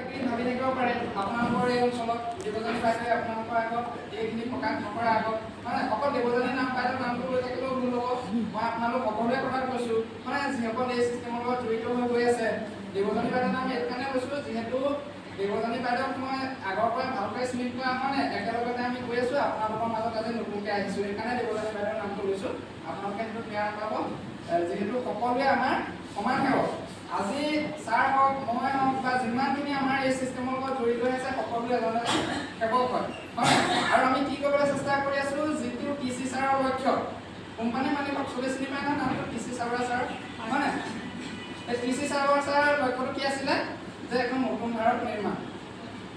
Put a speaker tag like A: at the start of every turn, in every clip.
A: ভাবি থাকিব পাৰে আপোনালোকৰ এই অঞ্চলত দেৱজানী বাইদেৱে আপোনালোকৰ আগত এইখিনি প্ৰকাশ নকৰাৰ আগত মানে অকল দেৱজানী বাইদেউৰ নামটো লৈ থাকিলেও ভুল হ'ব। মই আপোনালোক সকলোৱে কথা কৈছোঁ মানে যিসকল এই চিষ্টেমৰ লগত জড়িত হৈ গৈ আছে দেৱজানী বাইদেউৰ নাম এইটো কাৰণে কৈছোঁ যিহেতু দেৱজানী বাইদেউক মই আগৰ পৰাই ভালকৈ চিনি পোৱা মানে একেলগতে আমি কৈ আছোঁ আপোনালোকৰ মাজত আজি নতুনকৈ আহিছোঁ সেইকাৰণে দেৱজানী বাইদেউৰ নামটো লৈছোঁ। আপোনালোকে সেইটো বেয়া নাপাব যিহেতু সকলোৱে আমাৰ সমান সেৱক। আজি ছাৰ হওক মই হওক বা যিমানখিনি আমাৰ এই চিষ্টেমৰ লগত জড়িত হৈ আছে সকলোৱে এজন সেৱক হয় আৰু আমি কি কৰিবলৈ চেষ্টা কৰি আছোঁ যিটো PC ছাৰৰ লক্ষ্য কোম্পানী মালিকক চবে চিনি পায় নহয় নামটো PC ছাৰ হয় এই PC ছাৰৰ লক্ষ্যটো কি আছিলে যে এখন নতুন ভাৰত নিৰ্মাণ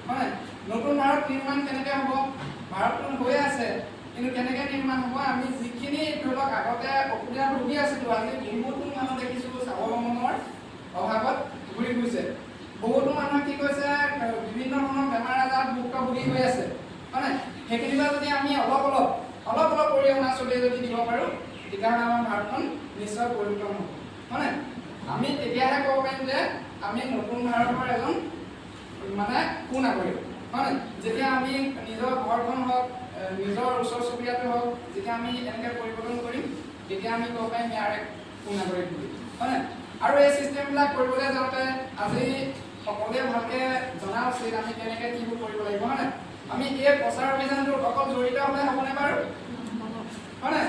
A: হয় নতুন ভাৰত নিৰ্মাণ কেনেকৈ হ'ব ভাৰতটো হৈ আছে কিন্তু কেনেকৈ নিৰ্মাণ হ'ব আমি যিখিনি ধৰি লওক আগতে অসুবিধা ভুগি আছিলোঁ আজি বহুতো মানুহ দেখিছোঁ স্বাৱলম্বনৰ অভাৱত ঘূৰি ফুৰিছে বহুতো মানুহে কি কৈছে বিভিন্ন ধৰণৰ বেমাৰ আজাৰত ভুক্তভোগী হৈ আছে হয় সেইখিনি যদি আমি অলপ পৰিমাণৰ চবেই যদি দিব পাৰোঁ তেতিয়াহ'লে আমাৰ ভাৰতখন নিশ্চয় পৰিৱৰ্তন হ'ব হয় আমি তেতিয়াহে ক'ব পাৰিম যে আমি নতুন ভাৰতৰ এজন মানে সুনাগৰিক হয় যেতিয়া আমি নিজৰ ঘৰখন হওক নিজৰ ওচৰ চুবুৰীয়াটো হওক যেতিয়া আমি এনেকৈ পৰিৱৰ্তন কৰিম তেতিয়া আমি ক'ব পাৰিম ইয়াৰ এক সুনাগৰিক বুলি হয় আৰু এই চিষ্টেমবিলাক কৰিবলৈ যাওঁতে আজি সকলোৱে ভালকৈ জনা উচিত আমি কেনেকৈ কিবোৰ কৰিব লাগিব হয় আমি এই প্ৰচাৰ অভিযানটোত অকল জড়িত হ'লে হ'বনে বাৰু হয়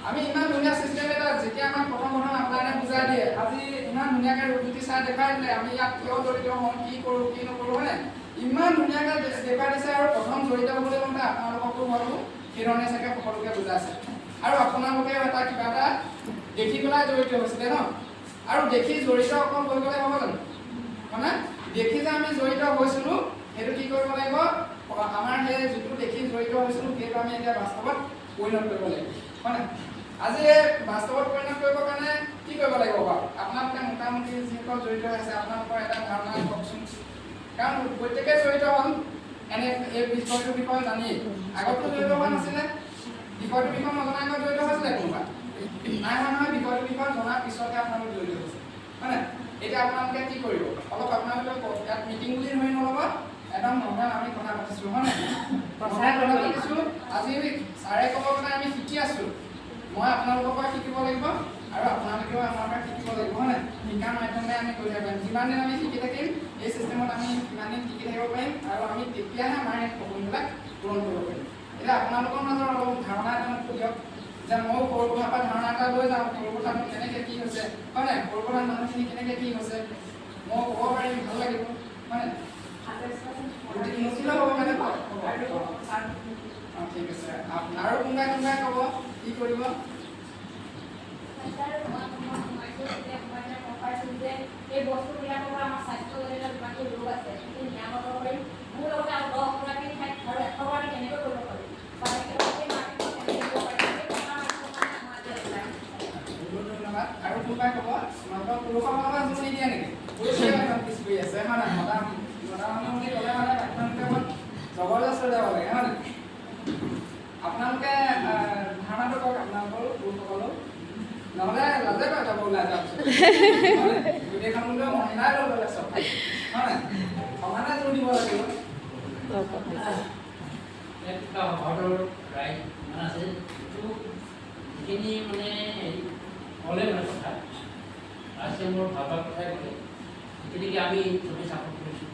A: আমি ইমান ধুনীয়া চিষ্টেম এটা যেতিয়া আমাক প্ৰথম আপোনালোকে বুজাই দিয়ে আজি ইমান ধুনীয়াকৈ ৰূপজ্যোতি ছাৰ দেখাই দিলে আমি ইয়াত কিয় জড়িত হওঁ কি কৰোঁ কি নকৰোঁ হয় ইমান ধুনীয়াকৈ দেখাই দিছে আৰু প্ৰথম জড়িত হ'বলৈ মতে আপোনালোককো ভাবোঁ সেইধৰণে চাগে সকলোকে বুজাইছে আৰু আপোনালোকে এটা কিবা এটা দেখি পেলাই জড়িত হৈছিলে ন আৰু দেখি জড়িত অকল হৈ গ'লে হ'ব জানো মানে দেখি যে আমি জড়িত হৈছিলোঁ সেইটো কি কৰিব লাগিব আমাৰ সেই যিটো দেখি জড়িত হৈছিলোঁ সেইটো আমি এতিয়া বাস্তৱত পৰিণত কৰিব লাগিব হয় আজি এই বাস্তৱত পৰিণত কৰিবৰ কাৰণে কি কৰিব লাগিব বাৰু আপোনালোকে মোটামুটি যিসকল জড়িত হৈ আছে আপোনালোকৰ এটা ধাৰণা কওকচোন কাৰণ প্ৰত্যেকে জড়িত হ'ল এনে এই বিষয়টোৰ বিষয়ে জানিয়েই আগতো জড়িত হোৱা নাছিলে বিষয়টোৰ বিষয়ে নজনা আগত জড়িত হৈছিলে কোনোবা নাই নহয় বিষয়টোৰ বিষয়ে জনাৰ পিছতহে আপোনালোক জড়িত হৈছে হয় এতিয়া আপোনালোকে কি কৰিব অলপ আপোনালোকে ইয়াত মিটিং বুলি ধৰি নল'ব একদম নৰ্মেল আমি কথা পাতিছোঁ হয় আজি ছাৰে ক'ব কাৰণে আমি শিকি আছোঁ মই আপোনালোকৰ পৰা শিকিব লাগিব আৰু আপোনালোকেও আমাৰ পৰা শিকিব লাগিব হয় শিকাৰ মাধ্যমেৰে আমি কৰি থাকিব পাৰিম যিমান দিন আমি শিকি থাকিম এই চিষ্টেমত আমি সিমান দিন শিকি থাকিব পাৰিম আৰু আমি তেতিয়াহে আমাৰ এই সপোনবিলাক পূৰণ কৰিব পাৰিম এতিয়া আপোনালোকৰ মাজৰ অলপ ধাৰণা এটা মোক দিয়ক যে মই সৰু কথাৰ পৰা ধাৰণা এটা লৈ যাওঁ সৰু কথাটো কেনেকৈ কি হৈছে হয় নাই সৰু কথাৰ মানুহখিনি কেনেকৈ কি হৈছে মই ক'ব পাৰিম ভাল লাগিব হয় নুঠিলেও হ'ব মানে ঠিক আছে আৰু কোনোবাই ক'ব কি কৰিব
B: এই বস্তুবিলাকৰ পৰা আমাৰ স্বাস্থ্যজনিত যিমানখিনি ৰোগ আছে সেইখিনি নিৰাময় কৰিব পাৰিম মোৰ লগতে আৰু 10 গৰাকী ঠাইত আৰু 100 গৰাকী কেনেকৈ কৰিব পাৰিম
A: ধন্যবাদ আৰু কোনোবাই ক'ব তোমালোকৰ পুৰুষৰ লগত জোৰ নিদিয়ে নেকি পুৰুষে পিছ কৰি আছে হয় নাই মতা মানুহ বুলি ক'লে মানে আপোনালোকে জবৰদস্ত যাব লাগে হয় নাই আপোনালোকে ধাৰণাটো কওক আপোনালোকৰ পুৰুষসকলেও নহ'লে লাজে পাই যাব ওলাই যোৱাৰ পিছত গোটেইখন বোলে মহিলাই লৈ গ'লে চব হয় নাই সমানে জোৰ দিব লাগিব
C: যিখিনি মানে ক'লে মানে কথা ৰাষ্ট্ৰীয় মোৰ ভাবা কথাই ক'লে সেইখিনিকে আমি চবেই ছাপোৰ্ট কৰিছোঁ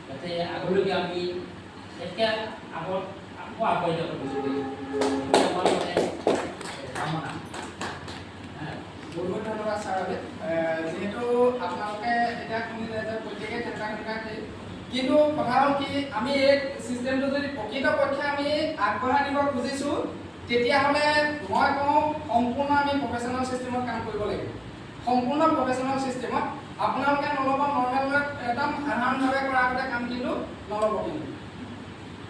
C: যাতে আগলৈকে আমি এতিয়া আগত আকৌ আগুৱাই যাব বিচাৰিছোঁ আমাৰ মানে কামনা
A: বহুত বহুত ধন্যবাদ ছাৰলৈ যিহেতু আপোনালোকে এতিয়া শুনিলে যে প্ৰত্যেকে তেনেকুৱা কিন্তু কথা হ'ল কি আমি এই চিষ্টেমটো যদি প্ৰকৃতপক্ষে আমি আগবঢ়াই নিব খুজিছোঁ তেতিয়াহ'লে মই কওঁ সম্পূৰ্ণ আমি প্ৰফেশ্যনেল চিষ্টেমত কাম কৰিব লাগিব সম্পূৰ্ণ প্ৰফেশ্যনেল চিষ্টেমত আপোনালোকে নল'ব নৰ্মেল একদম সাধাৰণভাৱে কৰা আগতে কাম কিন্তু নল'ব কিন্তু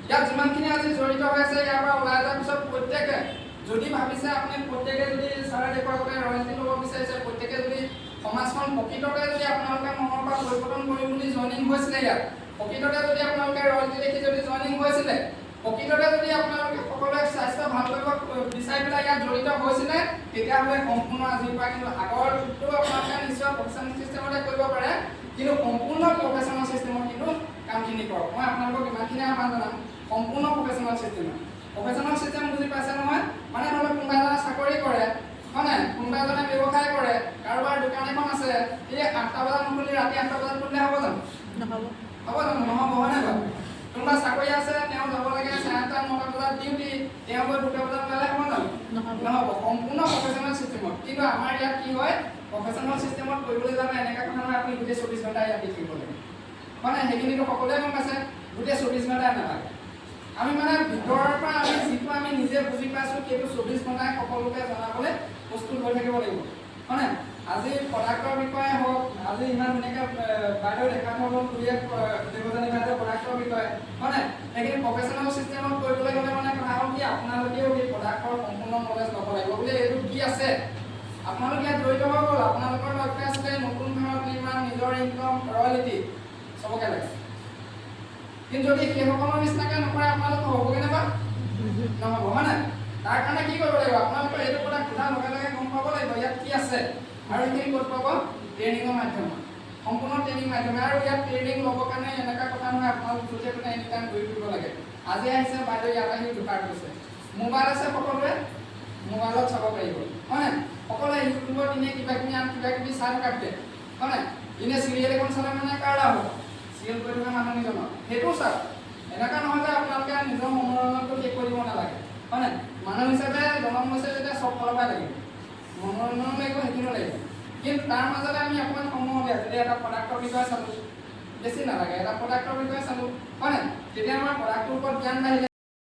A: ইয়াত যিমানখিনি আজি জড়িত হৈ আছে ইয়াৰ পৰা ওলাই যোৱাৰ পিছত প্ৰত্যেকে যদি ভাবিছে আপুনি প্ৰত্যেকে যদি ছাৰে দেখুওৱা গতে ৰয়েলটি ল'ব বিচাৰিছে প্ৰত্যেকে যদি সমাজখন প্ৰকৃততে যদি আপোনালোকে মনৰ পৰা পৰিৱৰ্তন কৰিম বুলি জইনিং হৈছিলে ইয়াত প্ৰকৃততে যদি আপোনালোকে ৰয়েলটি দেখি যদি জইনিং হৈছিলে প্ৰকৃততে যদি আপোনালোকে সকলোৱে স্বাস্থ্য ভাল কৰিব বিচাৰি পেলাই ইয়াত জড়িত হৈছিলে তেতিয়াহ'লে সম্পূৰ্ণ আজিৰ পৰা কিন্তু আগৰ যুগটো আপোনালোকে নিশ্চয় প্ৰফেশ্যনেল চিষ্টেমতে কৰিব পাৰে কিন্তু সম্পূৰ্ণ কৰক মই আপোনালোকক ইমানখিনি আহ্বান জনাম সম্পূৰ্ণ প্ৰফেশ্যনেল চিষ্টেম প্ৰফেশ্যনেল চিষ্টেম বুজি পাইছে নহয় মানে ধৰি লওক কোনোবা এজনে চাকৰি কৰে হয় নাই কোনোবা এজনে ব্যৱসায় কৰে কাৰোবাৰ দোকান এখন আছে এই 8টা বজাত নুখুলি ৰাতি 8টা বজাত খুলিলে হ'ব জানো হ'ব জানো নহ'ব হয় নাই বাৰু কোনোবা চাকৰি আছে তেওঁ যাব লাগে 8টা 9টা বজাত ডিউটি তেওঁ গৈ 2টা বজাত ওলালে হ'ব জানো নহ'ব সম্পূৰ্ণ প্ৰফেশ্যনেল চিষ্টেমত কিন্তু আমাৰ ইয়াত কি হয় প্ৰফেশ্যনেল চিষ্টেমত কৰিবলৈ যাওঁতে এনেকুৱা কথা নহয় আপুনি গোটেই 24 ঘণ্টা ইয়াত থাকিব লাগে মানে সেইখিনিতো সকলোৱে গম পাইছে গোটেই 24 ঘণ্টাই নালাগে আমি মানে ভিতৰৰ পৰা আমি যিটো আমি নিজে বুজি পাইছোঁ সেইটো 24 ঘণ্টাই সকলোকে জনাবলৈ প্ৰস্তুত হৈ থাকিব লাগিব হয় নাই আজি প্ৰডাক্টৰ বিষয়ে হওক আজি ইমান ধুনীয়াকৈ বাইদেউ দেখা থ'ব খুৰীয়ে দেৱজানী বাইদেউ প্ৰডাক্টৰ বিষয়ে হয় নাই সেইখিনি প্ৰফেশ্যনেল চিষ্টেমত কৰিবলৈ গ'লে মানে কথা হ'ল কি আপোনালোকেও সেই প্ৰডাক্টৰ সম্পূৰ্ণ নলেজ ল'ব লাগিব বোলে এইটো কি আছে আপোনালোক ইয়াত জড়িত হৈ গ'ল আপোনালোকৰ লক্ষ্য আছিলে নতুন ভাৰত নিৰ্মাণ নিজৰ ইনকম ৰয়েলিটি চবকে লাগে কিন্তু যদি সেইসকলৰ নিচিনাকৈ নকৰে আপোনালোক হ'বগৈ নাপায় নহ'ব হয় নাই তাৰ কাৰণে কি কৰিব লাগিব আপোনালোকৰ এইটো প্ৰডাক্ট সোধাৰ লগে লগে গম পাব লাগিব ইয়াত কি আছে আৰু এইখিনি ক'ত পাব ট্ৰেইনিঙৰ মাধ্যমত সম্পূৰ্ণ ট্ৰেইনিং মাধ্যমে আৰু ইয়াত ট্ৰেইনিং ল'বৰ কাৰণে এনেকুৱা কথা নহয় আপোনালোক য'তে ত'তে এনি টাইম ঘূৰি ফুৰিব লাগে আজি আহিছে বাইদেউ ইয়াত আহি দোকান কৰিছে মোবাইল আছে সকলোৱে মোবাইলত চাব পাৰিব হয় নাই সকলোৱে ইউটিউবত এনে কিবা কিবি চাই থকাতকৈ হয় নাই এনে চিৰিয়েল এখন চালে মানে কাৰ লাভ হ'ব চিৰিয়েল কৰি থকা মানুহজনৰ সেইটো চাওক এনেকুৱা নহয় যে আপোনালোকে নিজৰ মনোৰঞ্জনটো শেষ কৰিব নালাগে হয় নাই মানুহ হিচাপে জনম হৈছে যেতিয়া চব ফালৰ পৰাই লাগিব মনোৰঞ্জন লাগিব সেইখিনিও লাগিব কিন্তু তাৰ মাজতে আমি অকণমান সময় দিয়া যদি এটা প্ৰডাক্টৰ বিষয়ে চালোঁ বেছি নালাগে এটা প্ৰডাক্টৰ বিষয়ে চালোঁ হয় নাই তেতিয়া আমাৰ প্ৰডাক্টটোৰ ওপৰত জ্ঞান বাঢ়িলে